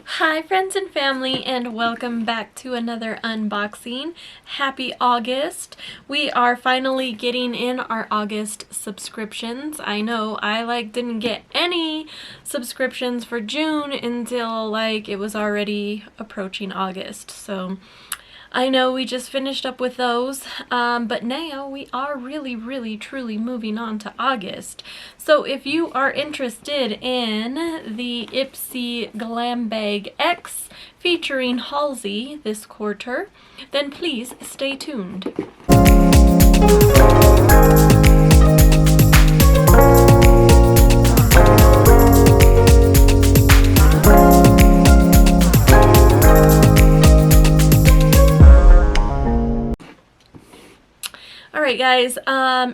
Hi friends and family, and welcome back to another unboxing. Happy August. We are finally getting in our August subscriptions. I know I didn't get any subscriptions for June until it was already approaching August. So I know we just finished up with those, but now we are really truly moving on to August. So if you are interested in the Ipsy Glam Bag X featuring Halsey this quarter, then please stay tuned. Alright guys,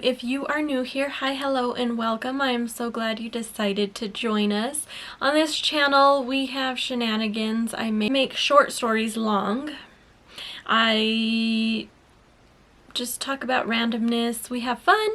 if you are new here, hi, hello, and welcome. I am so glad you decided to join us. On this channel, we have shenanigans. I make short stories long. I just talk about randomness. We have fun.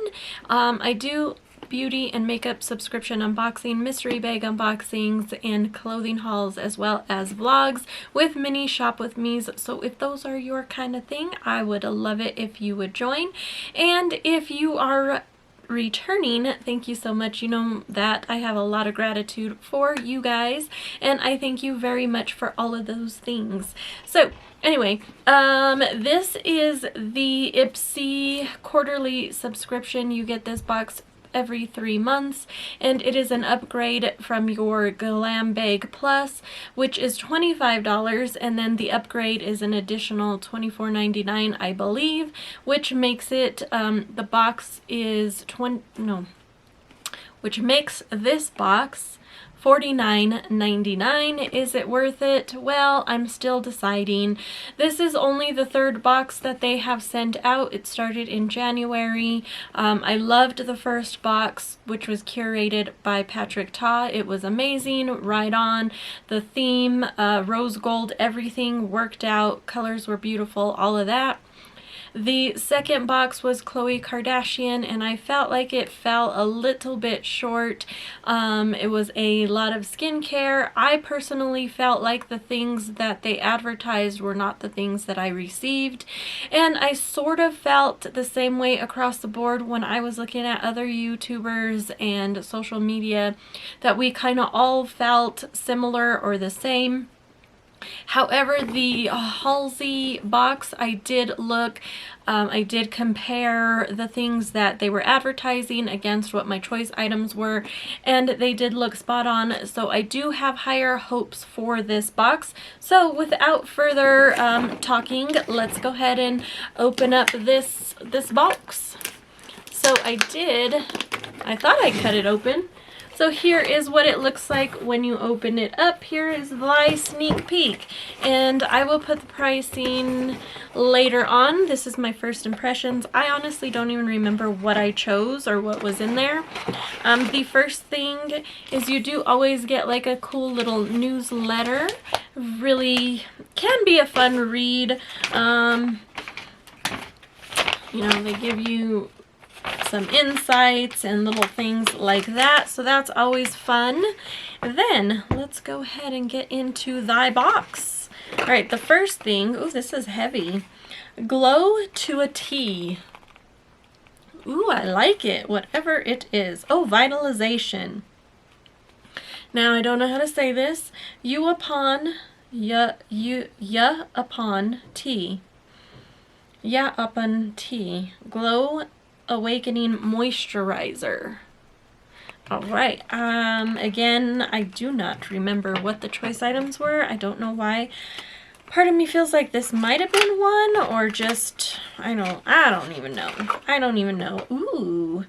I do beauty and makeup subscription unboxing, mystery bag unboxings, and clothing hauls, as well as vlogs with mini shop with me's. So if those are your kind of thing, I would love it if you would join. And if you are returning, thank you so much. You know that I have a lot of gratitude for you guys, and I thank you very much for all of those things. So anyway, this is the Ipsy quarterly subscription. You get this box every 3 months, and it is an upgrade from your Glam Bag Plus, which is $25, and then the upgrade is an additional $24.99, I believe, which makes it the box is which makes this box $49.99. Is it worth it? Well, I'm still deciding. This is only the third box that they have sent out. It started in January. I loved the first box, which was curated by Patrick Ta. It was amazing, right on. The theme, rose gold, everything worked out. Colors were beautiful, all of that. The second box was Khloe Kardashian, and I felt like it fell a little bit short. It was a lot of skincare. I personally felt like the things that they advertised were not the things that I received, and I sort of felt the same way across the board when I was looking at other YouTubers and social media, that we kind of all felt similar or the same. However, the Halsey box, I did look, I did compare the things that they were advertising against what my choice items were, and they did look spot on, so I do have higher hopes for this box. So without further talking, let's go ahead and open up this box. So I thought I cut it open. So here is what it looks like when you open it up. Here is my sneak peek, and I will put the pricing later on. This is my first impressions. I honestly don't even remember what I chose or what was in there. The first thing is you do always get like a cool little newsletter. Really can be a fun read. You know, they give you some insights and little things like that, so that's always fun. Then let's go ahead and get into thy box. All right, the first thing, oh, this is heavy. Glow to a T. Ooh, I like it, whatever it is. Oh, vitalization. Now I don't know how to say this. You upon tea. Yeah upon tea. Glow Awakening Moisturizer. Alright, again, I do not remember what the choice items were. I don't know why. Part of me feels like this might have been one, or just, I don't even know. I don't even know. Ooh.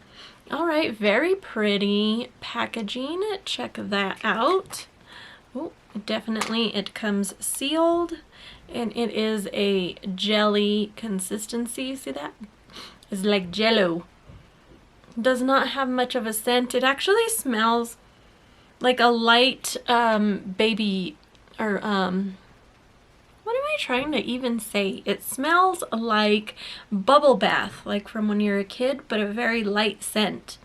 Alright, very pretty packaging. Check that out. Oh, definitely it comes sealed, and it is a jelly consistency. See that? It's like jello. Does not have much of a scent. It actually smells like a light baby, or what am I trying to even say? It smells like bubble bath, like from when you're a kid, but a very light scent.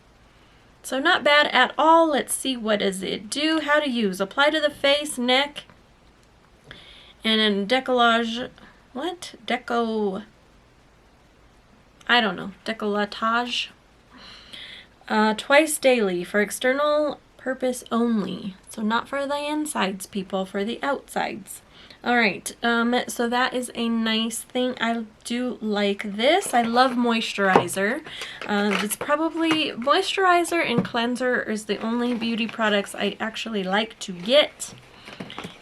So not bad at all. Let's see, what does it do? How to use. Apply to the face, neck, And in decollage, what? I don't know, decolletage. Twice daily for external purpose only. So not for the insides, people, for the outsides. All right, so that is a nice thing. I do like this. I love moisturizer. It's probably moisturizer and cleanser is the only beauty products I actually like to get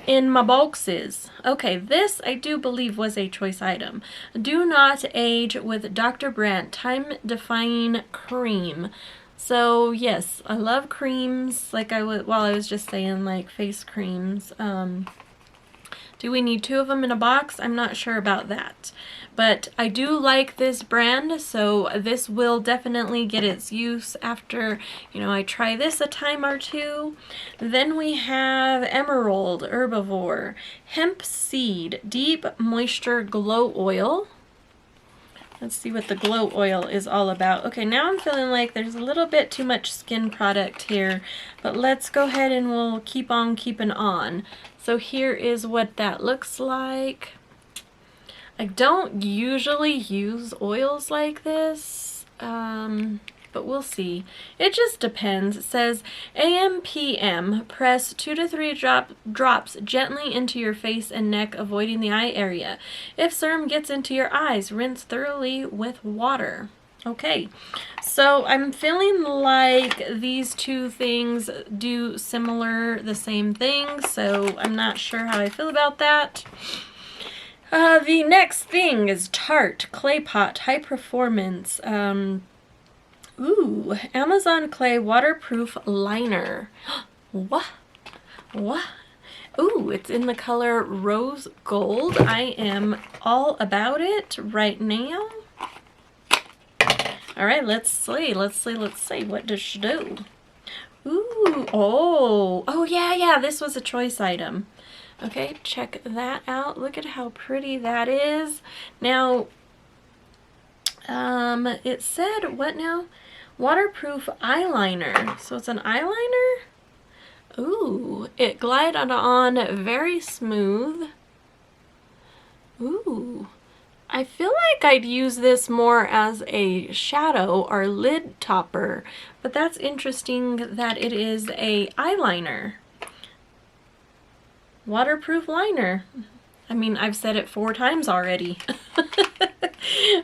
in my boxes. Okay, this I do believe was a choice item. Do Not Age with Dr. Brandt Time Defying Cream. So yes, I love creams. Like I was just saying, like face creams. Do we need 2 of them in a box? I'm not sure about that. But I do like this brand, so this will definitely get its use after, you know, I try this a time or 2. Then we have Emerald Herbivore Hemp Seed Deep Moisture Glow Oil. Let's see what the glow oil is all about. Okay, now I'm feeling like there's a little bit too much skin product here, but let's go ahead and we'll keep on keeping on. So here is what that looks like. I don't usually use oils like this, but we'll see. It just depends. It says AM PM, press 2 to 3 drops gently into your face and neck, avoiding the eye area. If serum gets into your eyes, rinse thoroughly with water. Okay, so I'm feeling like these 2 things do the same thing, so I'm not sure how I feel about that. The next thing is Tarte Clay Pot High Performance. Ooh, Amazon Clay Waterproof Liner. What? Ooh, it's in the color Rose Gold. I am all about it right now. All right, let's see. What does she do? Ooh, oh yeah, this was a choice item. Okay, check that out. Look at how pretty that is. Now, it said, what now? Waterproof eyeliner. So it's an eyeliner? Ooh, it glided on very smooth. Ooh. I feel like I'd use this more as a shadow or lid topper, but that's interesting that it is a eyeliner. Waterproof liner. I mean, I've said it 4 times already.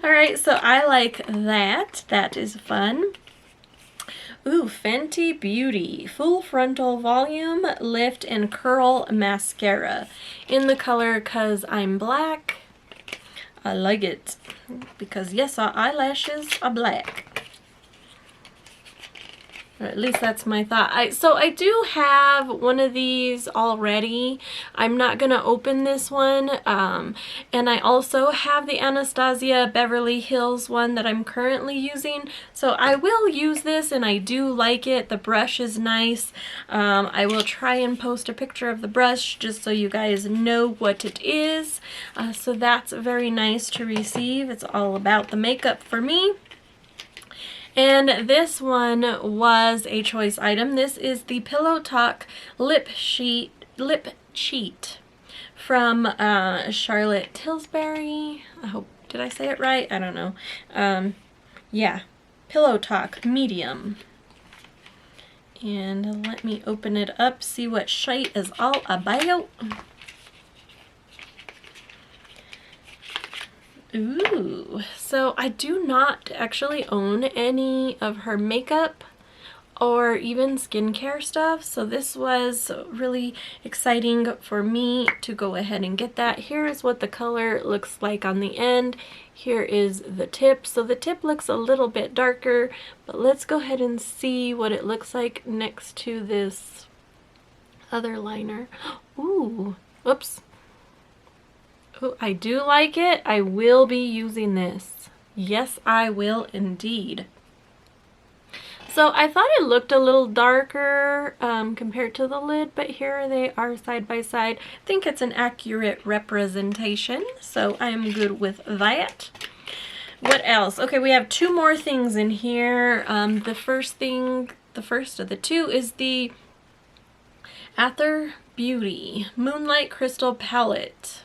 Alright, so I like that. That is fun. Ooh, Fenty Beauty Full Frontal Volume Lift and Curl Mascara in the color Cause I'm Black. I like it because yes, our eyelashes are black. Or at least that's my thought. So I do have one of these already. I'm not gonna open this one. And I also have the Anastasia Beverly Hills one that I'm currently using. So I will use this and I do like it. The brush is nice. I will try and post a picture of the brush just so you guys know what it is. So that's very nice to receive. It's all about the makeup for me. And this one was a choice item. This is the Pillow Talk Lip Cheat from Charlotte Tilbury. I hope, did I say it right? I don't know. Yeah, Pillow Talk Medium. And let me open it up, see what shite is all about. Ooh, so I do not actually own any of her makeup or even skincare stuff, so this was really exciting for me to go ahead and get that. Here is what the color looks like on the end. Here is the tip. So the tip looks a little bit darker, but let's go ahead and see what it looks like next to this other liner. Ooh, whoops. Oh, I do like it. I will be using this. Yes, I will indeed. So I thought it looked a little darker compared to the lid, but here they are side by side. I think it's an accurate representation, so I'm good with that. What else? Okay, we have 2 more things in here. The first of the 2 is the Ather Beauty Moonlight Crystal Palette.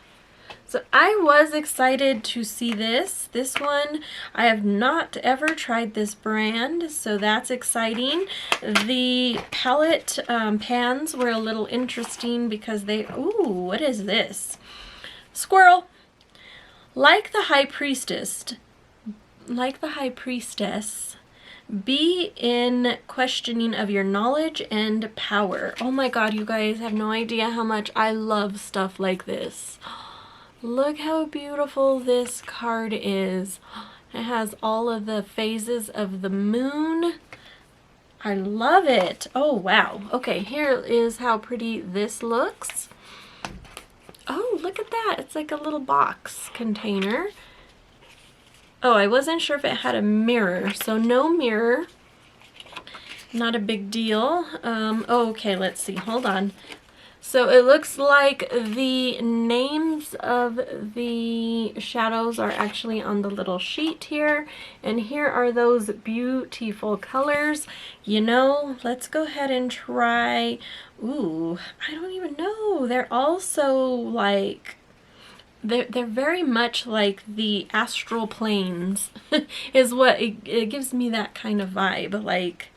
So I was excited to see this. This one, I have not ever tried this brand, so that's exciting. The palette pans were a little interesting because they, ooh, what is this? Squirrel. Like the High Priestess, be in questioning of your knowledge and power. Oh my god, you guys have no idea how much I love stuff like this. Look how beautiful this card is. It has all of the phases of the moon. I love it. Oh, wow. Okay, here is how pretty this looks. Oh, look at that. It's like a little box container. Oh, I wasn't sure if it had a mirror. So no mirror. Not a big deal. Oh, okay, let's see. Hold on. So it looks like the names of the shadows are actually on the little sheet here. And here are those beautiful colors. You know, let's go ahead and try. Ooh, I don't even know. They're also like, they're very much like the astral planes is what it gives me, that kind of vibe. Like,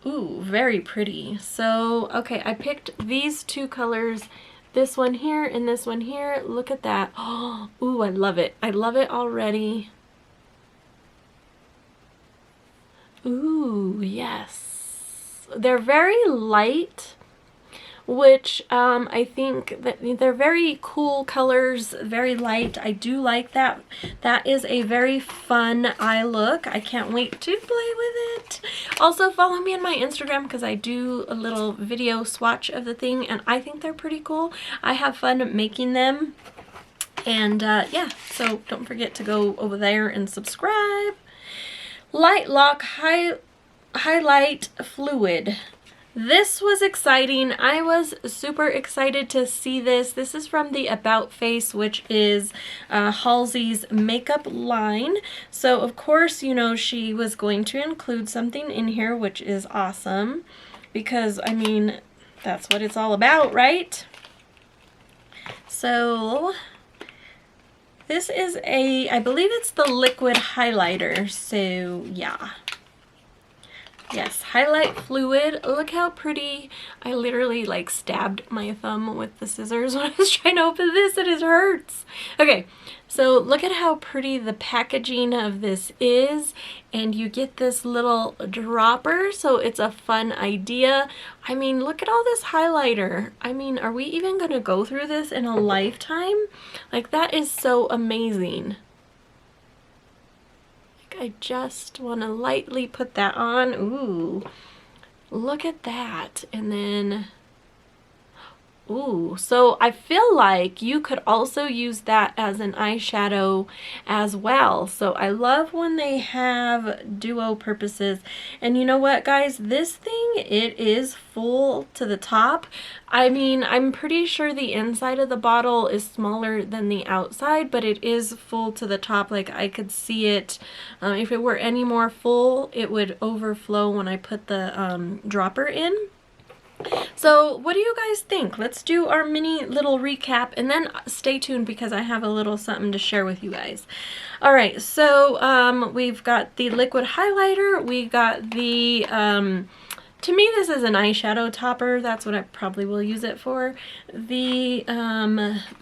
ooh, very pretty. So, okay, I picked these two colors, this one here and this one here. Look at that. Oh, ooh, I love it. I love it already. Ooh, yes. They're very light, which I think that they're very cool colors, very light. I do like that. That is a very fun eye look. I can't wait to play with it. Also, follow me on my Instagram because I do a little video swatch of the thing, and I think they're pretty cool. I have fun making them. And yeah, so don't forget to go over there and subscribe. Light Lock Highlight Fluid. This was exciting. I was super excited to see this. This is from the About Face, which is Halsey's makeup line. So of course, you know, she was going to include something in here, which is awesome because, I mean, that's what it's all about, right? So this is I believe it's the liquid highlighter. So yeah. Yes, highlight fluid. Look how pretty. I literally like stabbed my thumb with the scissors when I was trying to open this and it hurts. Okay, so look at how pretty the packaging of this is, and you get this little dropper, so it's a fun idea. I mean, look at all this highlighter. I mean, are we even gonna go through this in a lifetime? Like, that is so amazing. I just want to lightly put that on. Ooh, look at that. And then, ooh, so I feel like you could also use that as an eyeshadow as well. So I love when they have duo purposes. And you know what, guys? This thing, it is full to the top. I mean, I'm pretty sure the inside of the bottle is smaller than the outside, but it is full to the top. Like, I could see it. If it were any more full, it would overflow when I put the dropper in. So what do you guys think? Let's do our mini little recap and then stay tuned because I have a little something to share with you guys. All right, so we've got the liquid highlighter. We got the, to me this is an eyeshadow topper. That's what I probably will use it for. The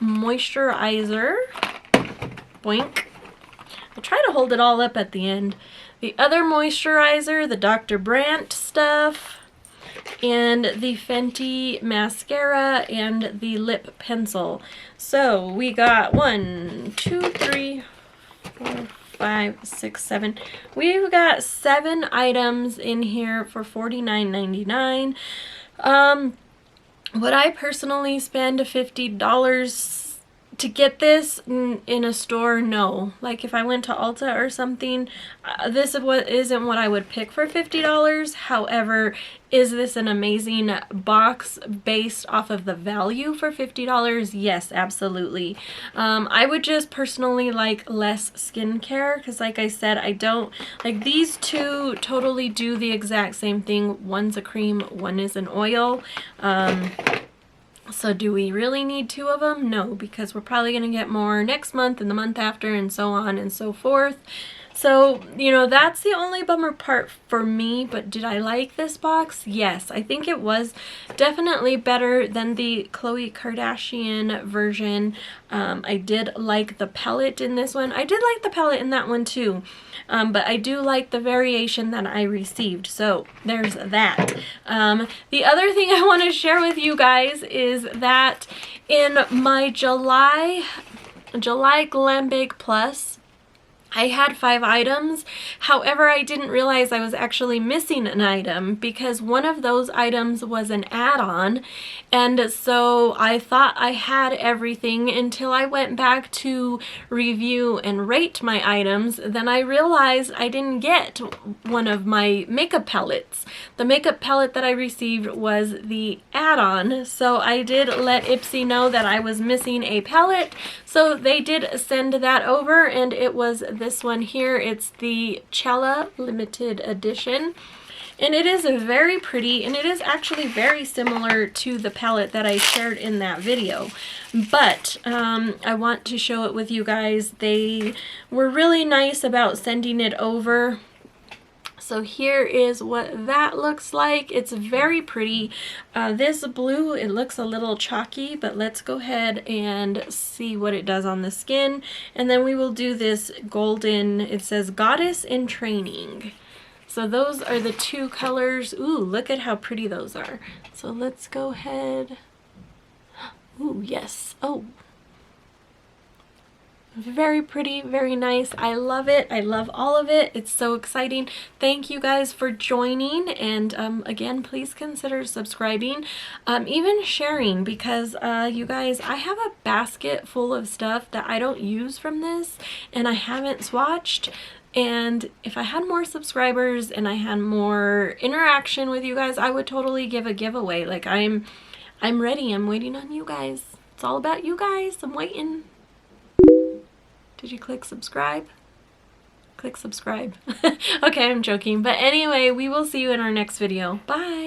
moisturizer. Boink. I'll try to hold it all up at the end. The other moisturizer, the Dr. Brandt stuff. And the Fenty mascara and the lip pencil. So we got 1, 2, 3, 4, 5, 6, 7. We've got 7 items in here for $49.99. Would I personally spend $50 to get this in a store? No. Like, if I went to Ulta or something, this isn't what I would pick for $50. However, is this an amazing box based off of the value for $50? Yes, absolutely. I would just personally like less skincare because, like I said, I don't like these two totally do the exact same thing. One's a cream, one is an oil. So do we really need 2 of them? No, because we're probably going to get more next month and the month after and so on and so forth. So, you know, that's the only bummer part for me, but did I like this box? Yes, I think it was definitely better than the Khloe Kardashian version. I did like the palette in this one. I did like the palette in that one too, but I do like the variation that I received, so there's that. The other thing I want to share with you guys is that in my July Glam Bake Plus, I had 5 items. However, I didn't realize I was actually missing an item because one of those items was an add-on, and so I thought I had everything until I went back to review and rate my items. Then I realized I didn't get one of my makeup palettes. The makeup palette that I received was the add-on, so I did let Ipsy know that I was missing a palette, so they did send that over, and it was this one here. It's the Cella limited edition, and it is very pretty, and it is actually very similar to the palette that I shared in that video, but I want to show it with you guys. They were really nice about sending it over. So here is what that looks like. It's very pretty. This blue, it looks a little chalky, but let's go ahead and see what it does on the skin. And then we will do this golden, it says Goddess in Training. So those are the 2 colors. Ooh, look at how pretty those are. So let's go ahead. Ooh, yes. Oh, very pretty, very nice. I love it. I love all of it. It's so exciting. Thank you guys for joining, and again, please consider subscribing, even sharing, because you guys, I have a basket full of stuff that I don't use from this and I haven't swatched. And if I had more subscribers and I had more interaction with you guys, I would totally give a giveaway. Like, I'm ready. I'm waiting on you guys. It's all about you guys. I'm waiting. Did you click subscribe? Click subscribe. Okay, I'm joking. But anyway, we will see you in our next video. Bye!